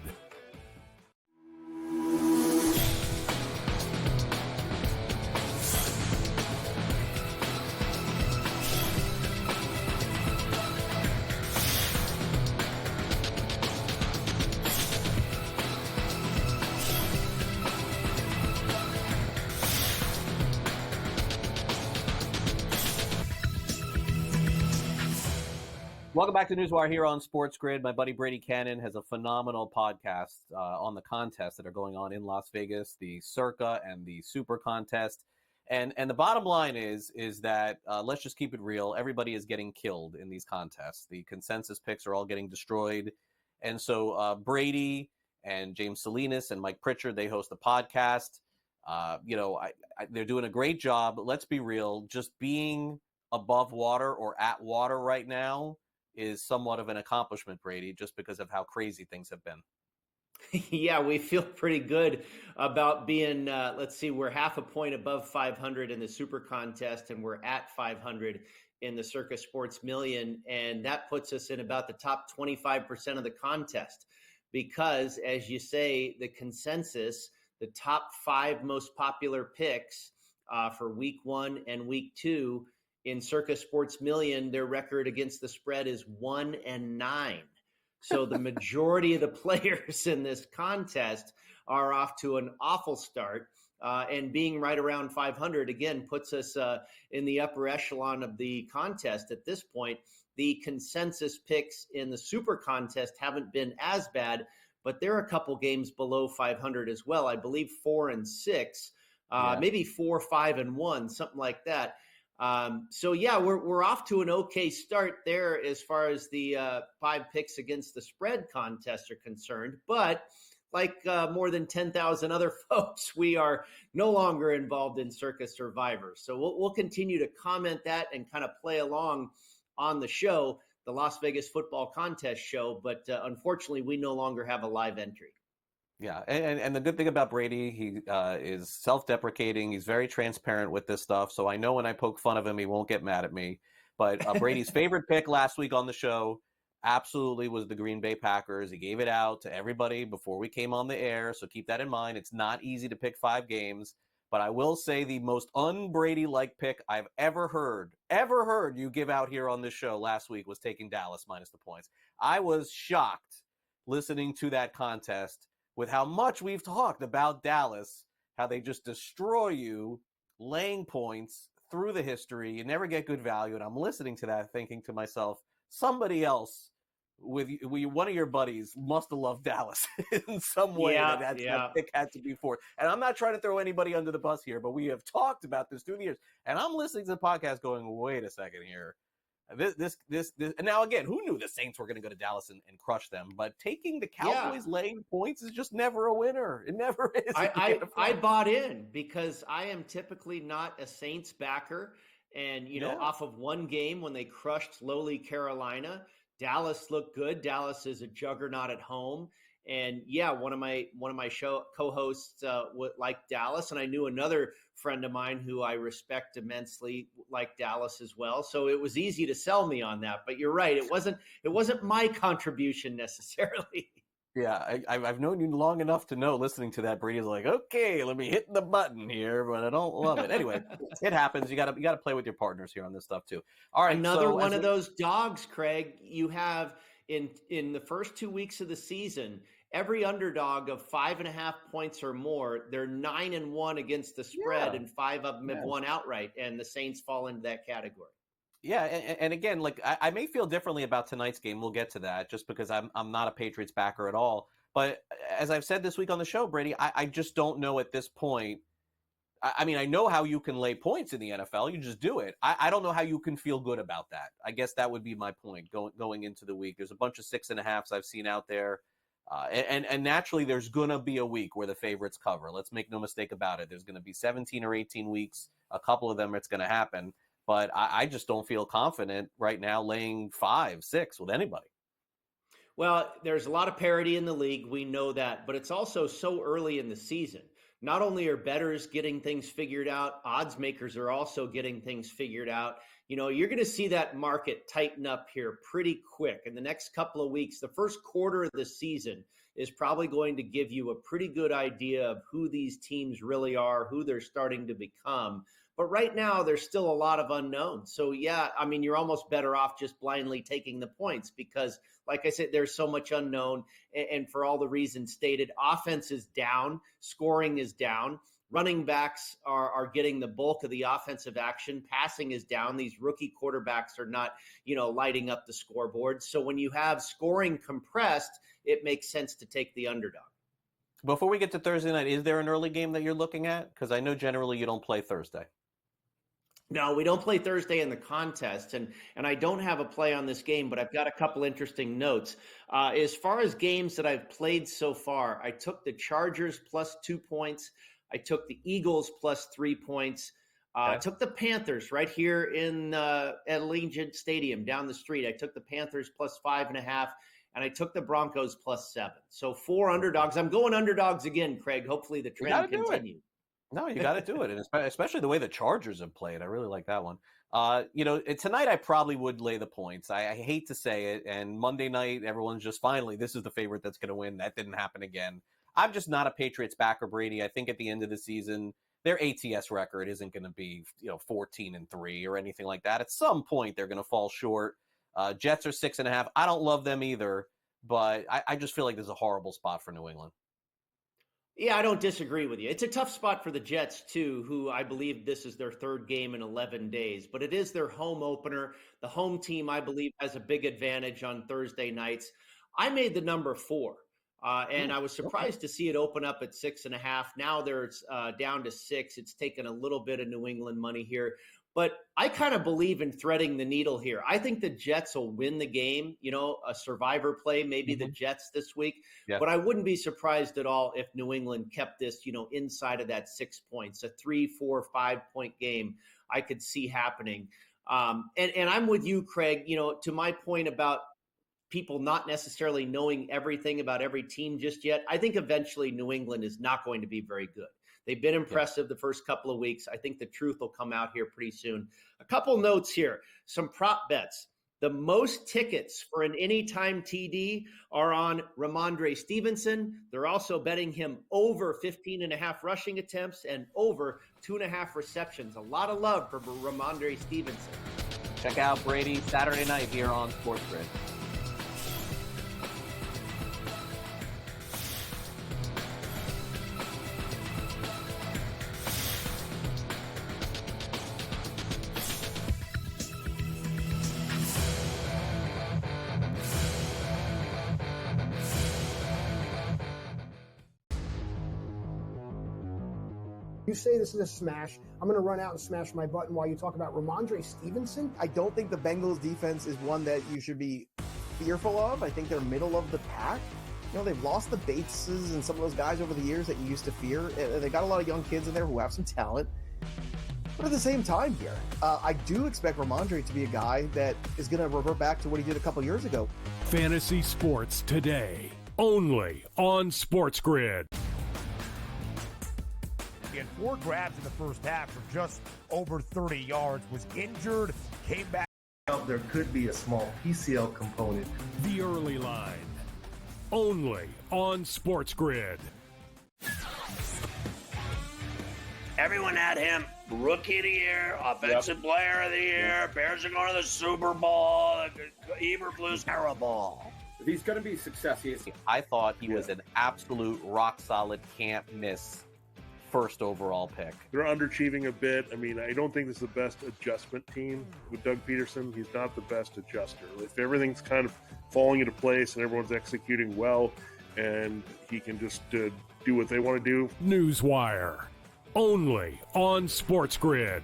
Welcome back to NewsWire here on SportsGrid. My buddy Brady Kannon has a phenomenal podcast on the contests that are going on in Las Vegas, the Circa and the Super Contest. And the bottom line is that let's just keep it real. Everybody is getting killed in these contests. The consensus picks are all getting destroyed. And so Brady and James Salinas and Mike Pritchard, they host the podcast. They're doing a great job. Let's be real. Just being above water or at water right now is somewhat of an accomplishment, Brady, just because of how crazy things have been. Yeah, we feel pretty good about being, let's see, we're half a point above 500 in the Super Contest, and we're at 500 in the Circa Sports Million. And that puts us in about the top 25% of the contest because, as you say, the consensus, the top 5 most popular picks for week 1 and week 2 in Circa Sports Million, their record against the spread is 1-9. So the majority of the players in this contest are off to an awful start. And being right around 500, again, puts us in the upper echelon of the contest at this point. The consensus picks in the Super Contest haven't been as bad, but they're a couple games below 500 as well. I believe 4 and 6, maybe 4, 5 and 1, something like that. So yeah, we're off to an okay start there as far as the 5 picks against the spread contest are concerned. But like more than 10,000 other folks, we are no longer involved in Circa Survivor. So we'll continue to comment that and kind of play along on the show, the Las Vegas Football Contest show. But unfortunately, we no longer have a live entry. Yeah, and the good thing about Brady, he is self-deprecating. He's very transparent with this stuff. So I know when I poke fun of him, he won't get mad at me. But Brady's favorite pick last week on the show absolutely was the Green Bay Packers. He gave it out to everybody before we came on the air. So keep that in mind. It's not easy to pick 5 games. But I will say the most un-Brady-like pick I've ever heard you give out here on this show last week was taking Dallas minus the points. I was shocked listening to that contest with how much we've talked about Dallas, how they just destroy you, laying points through the history. You never get good value. And I'm listening to that thinking to myself, somebody else with one of your buddies must have loved Dallas in some way. That pick had to be for. And I'm not trying to throw anybody under the bus here, but we have talked about this through the years. And I'm listening to the podcast going, wait a second here. This and now again, who knew the Saints were going to go to Dallas and crush them? But taking the Cowboys laying points is just never a winner. It never is. I bought in because I am typically not a Saints backer, and off of one game when they crushed lowly Carolina, Dallas looked good. Dallas is a juggernaut at home. And yeah, one of my show co-hosts liked Dallas, and I knew another friend of mine who I respect immensely liked Dallas as well. So it was easy to sell me on that. But you're right, it wasn't my contribution necessarily. Yeah, I've known you long enough to know. Listening to that, Brady's like, okay, let me hit the button here, but I don't love it. Anyway, it happens. You got to play with your partners here on this stuff too. All right, another one of those dogs, Craig. You have in the first 2 weeks of the season, every underdog of 5.5 points or more, they're 9-1 against the spread, and 5 of them have won outright, and the Saints fall into that category. Yeah, and again, like I may feel differently about tonight's game. We'll get to that, just because I'm not a Patriots backer at all. But as I've said this week on the show, Brady, I just don't know at this point. I mean, I know how you can lay points in the NFL. You just do it. I don't know how you can feel good about that. I guess that would be my point going into the week. There's a bunch of 6.5s I've seen out there. And naturally, there's going to be a week where the favorites cover. Let's make no mistake about it. There's going to be 17 or 18 weeks. A couple of them, it's going to happen. But I just don't feel confident right now laying 5, 6 with anybody. Well, there's a lot of parity in the league. We know that. But it's also so early in the season. Not only are bettors getting things figured out, odds makers are also getting things figured out. You're going to see that market tighten up here pretty quick in the next couple of weeks. The first quarter of the season is probably going to give you a pretty good idea of who these teams really are, who they're starting to become. But right now, there's still a lot of unknowns. So, yeah, I mean, you're almost better off just blindly taking the points because, like I said, there's so much unknown. And for all the reasons stated, offense is down, scoring is down. Running backs are getting the bulk of the offensive action. Passing is down. These rookie quarterbacks are not, lighting up the scoreboard. So when you have scoring compressed, it makes sense to take the underdog. Before we get to Thursday night, is there an early game that you're looking at? Because I know generally you don't play Thursday. No, we don't play Thursday in the contest, and I don't have a play on this game, but I've got a couple interesting notes. As far as games that I've played so far, I took the Chargers plus 2 points. I took the Eagles plus 3 points. Took the Panthers right here in at Allegiant Stadium down the street. I took the Panthers plus 5.5, and I took the Broncos plus 7. So 4 underdogs. I'm going underdogs again, Craig. Hopefully the trend continues. No, you got to do it, and especially the way the Chargers have played. I really like that one. Tonight I probably would lay the points. I hate to say it, and Monday night everyone's just finally this is the favorite that's going to win. That didn't happen again. I'm just not a Patriots backer, Brady. I think at the end of the season, their ATS record isn't going to be 14-3 or anything like that. At some point, they're going to fall short. Jets are 6.5. I don't love them either, but I just feel like this is a horrible spot for New England. Yeah, I don't disagree with you. It's a tough spot for the Jets, too, who I believe this is their third game in 11 days. But it is their home opener. The home team, I believe, has a big advantage on Thursday nights. I made the number 4, and I was surprised to see it open up at 6.5. Now there's down to 6. It's taken a little bit of New England money here. But I kind of believe in threading the needle here. I think the Jets will win the game, a survivor play, maybe the Jets this week. Yeah. But I wouldn't be surprised at all if New England kept this, inside of that 6 points, a 3, 4, 5-point game I could see happening. And I'm with you, Craig, to my point about people not necessarily knowing everything about every team just yet. I think eventually New England is not going to be very good. They've been impressive the first couple of weeks. I think the truth will come out here pretty soon. A couple notes here, some prop bets. The most tickets for an anytime TD are on Ramondre Stevenson. They're also betting him over 15.5 rushing attempts and over 2.5 receptions. A lot of love for Ramondre Stevenson. Check out Brady Saturday night here on SportsGrid. You say this is a smash. I'm going to run out and smash my button while you talk about Ramondre Stevenson. I don't think the Bengals defense is one that you should be fearful of. I think they're middle of the pack. They've lost the Bateses and some of those guys over the years that you used to fear. They got a lot of young kids in there who have some talent. But at the same time here, I do expect Ramondre to be a guy that is going to revert back to what he did a couple years ago. Fantasy sports today, only on SportsGrid. He had 4 grabs in the first half for just over 30 yards, was injured, came back. There could be a small PCL component. The early line, only on SportsGrid. Everyone had him rookie of the year, offensive player of the year. Bears are going to the Super Bowl. Eberflus terrible. If he's going to be successful, I thought he was an absolute rock solid, can't miss first overall pick. They're underachieving a bit. I mean, I don't think this is the best adjustment team with Doug Peterson. He's not the best adjuster. If everything's kind of falling into place and everyone's executing well and he can just do what they want to do. NewsWire, only on SportsGrid.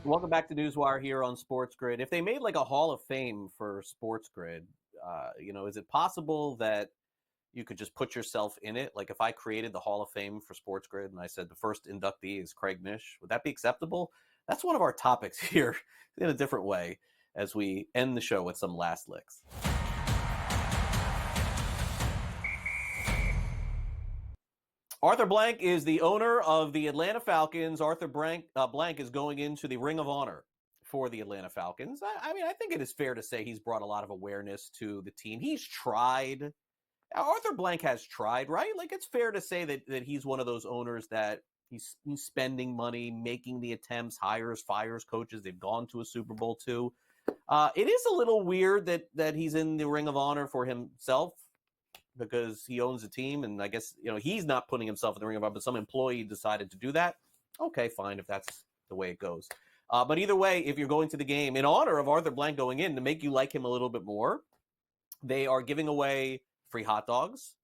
Welcome back to NewsWire here on SportsGrid. If they made like a Hall of Fame for SportsGrid, is it possible that you could just put yourself in it? Like if I created the Hall of Fame for SportsGrid and I said the first inductee is Craig Mish, would that be acceptable? That's one of our topics here in a different way as we end the show with some last licks. Arthur Blank is the owner of the Atlanta Falcons. Arthur Blank is going into the Ring of Honor for the Atlanta Falcons. I mean, I think it is fair to say he's brought a lot of awareness to the team. He's tried. Arthur Blank has tried, right? Like, it's fair to say that he's one of those owners that he's spending money, making the attempts, hires, fires coaches. They've gone to a Super Bowl too. It is a little weird that he's in the Ring of Honor for himself, because he owns a team, and I guess he's not putting himself in the Ring of Honor, but some employee decided to do that. Okay, fine, if that's the way it goes. But either way, if you're going to the game in honor of Arthur Blank going in to make you like him a little bit more, they are giving away free hot dogs,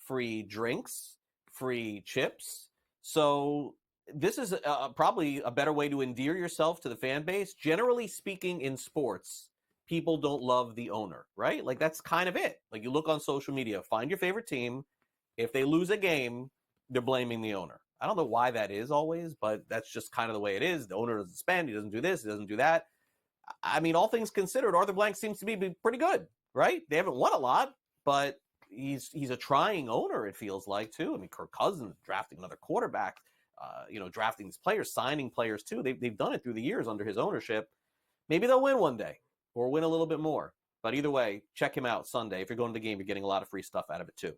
free drinks, free chips. So this is probably a better way to endear yourself to the fan base. Generally speaking, in sports, people don't love the owner, right? Like, that's kind of it. Like, you look on social media, find your favorite team. If they lose a game, they're blaming the owner. I don't know why that is always, but that's just kind of the way it is. The owner doesn't spend. He doesn't do this. He doesn't do that. I mean, all things considered, Arthur Blank seems to be pretty good, right? They haven't won a lot, but he's a trying owner, it feels like, too. I mean, Kirk Cousins drafting another quarterback, drafting these players, signing players, too. They've done it through the years under his ownership. Maybe they'll win one day or win a little bit more. But either way, check him out Sunday. If you're going to the game, you're getting a lot of free stuff out of it, too.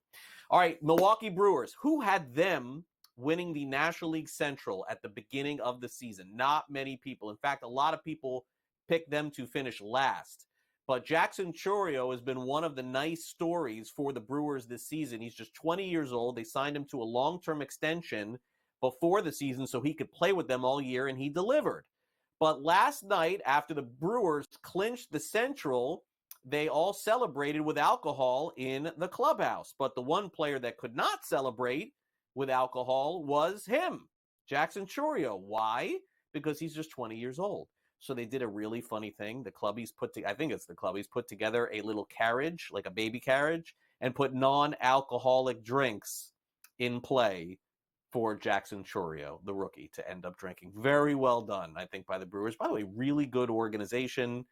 All right, Milwaukee Brewers. Who had them winning the National League Central at the beginning of the season? Not many people. In fact, a lot of people picked them to finish last. But Jackson Chourio has been one of the nice stories for the Brewers this season. He's just 20 years old. They signed him to a long-term extension before the season so he could play with them all year, and he delivered. But last night, after the Brewers clinched the Central, they all celebrated with alcohol in the clubhouse. But the one player that could not celebrate with alcohol was him, Jackson Chourio. Why? Because he's just 20 years old. So they did a really funny thing. The clubbies put together a little carriage, like a baby carriage, and put non-alcoholic drinks in play for Jackson Chourio, the rookie, to end up drinking. Very well done, I think, by the Brewers. By the way, really good organization.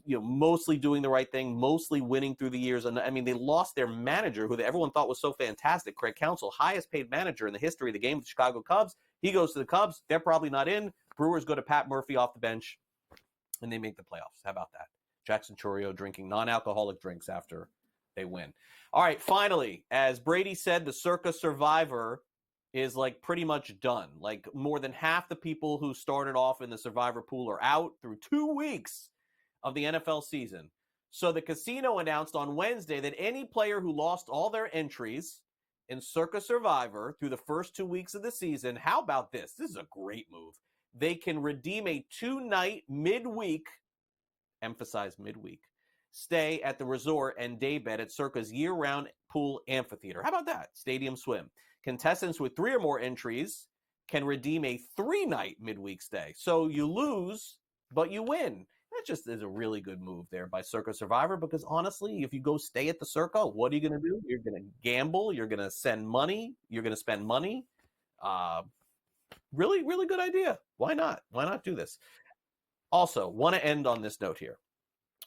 Mostly doing the right thing, mostly winning through the years. And I mean, they lost their manager, who everyone thought was so fantastic, Craig Counsell, highest paid manager in the history of the game, the Chicago Cubs. He goes to the Cubs. They're probably not in. Brewers go to Pat Murphy off the bench, and they make the playoffs. How about that? Jackson Chourio drinking non-alcoholic drinks after they win. All right, finally, as Brady said, the Circa Survivor is like pretty much done. Like, more than half the people who started off in the Survivor pool are out through 2 weeks of the NFL season. So the casino announced on Wednesday that any player who lost all their entries in Circa Survivor through the first 2 weeks of the season, how about this? This is a great move. They can redeem a 2-night midweek, emphasize midweek, stay at the resort and daybed at Circa's year-round pool amphitheater. How about that? Stadium swim. Contestants with 3 or more entries can redeem a 3-night midweek stay. So you lose, but you win. That just is a really good move there by Circa Survivor, because honestly, if you go stay at the Circa, what are you going to do? You're going to gamble. You're going to send money. You're going to spend money. Really, really good idea. Why not? Why not do this? Also, want to end on this note here.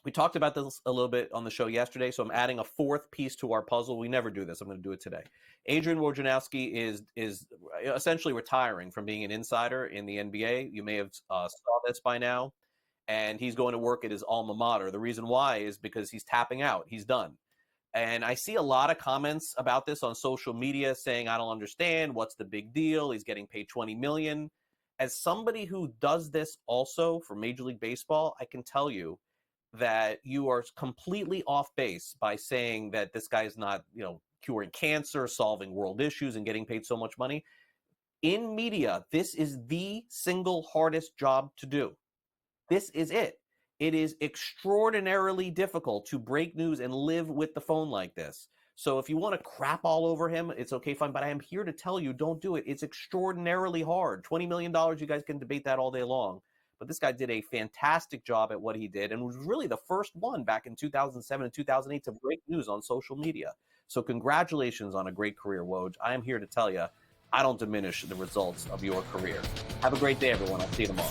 We talked about this a little bit on the show yesterday, so I'm adding a 4th piece to our puzzle. We never do this. I'm going to do it today. Adrian Wojnarowski is essentially retiring from being an insider in the NBA. You may have saw this by now. And he's going to work at his alma mater. The reason why is because he's tapping out. He's done. And I see a lot of comments about this on social media saying, I don't understand. What's the big deal? He's getting paid $20 million. As somebody who does this also for Major League Baseball, I can tell you that you are completely off base by saying that this guy's not, curing cancer, solving world issues, and getting paid so much money. In media, this is the single hardest job to do. This is it. It is extraordinarily difficult to break news and live with the phone like this. So if you want to crap all over him, it's okay, fine. But I am here to tell you, don't do it. It's extraordinarily hard. $20 million, you guys can debate that all day long. But this guy did a fantastic job at what he did and was really the first one back in 2007 and 2008 to break news on social media. So congratulations on a great career, Woj. I am here to tell you, I don't diminish the results of your career. Have a great day, everyone. I'll see you tomorrow.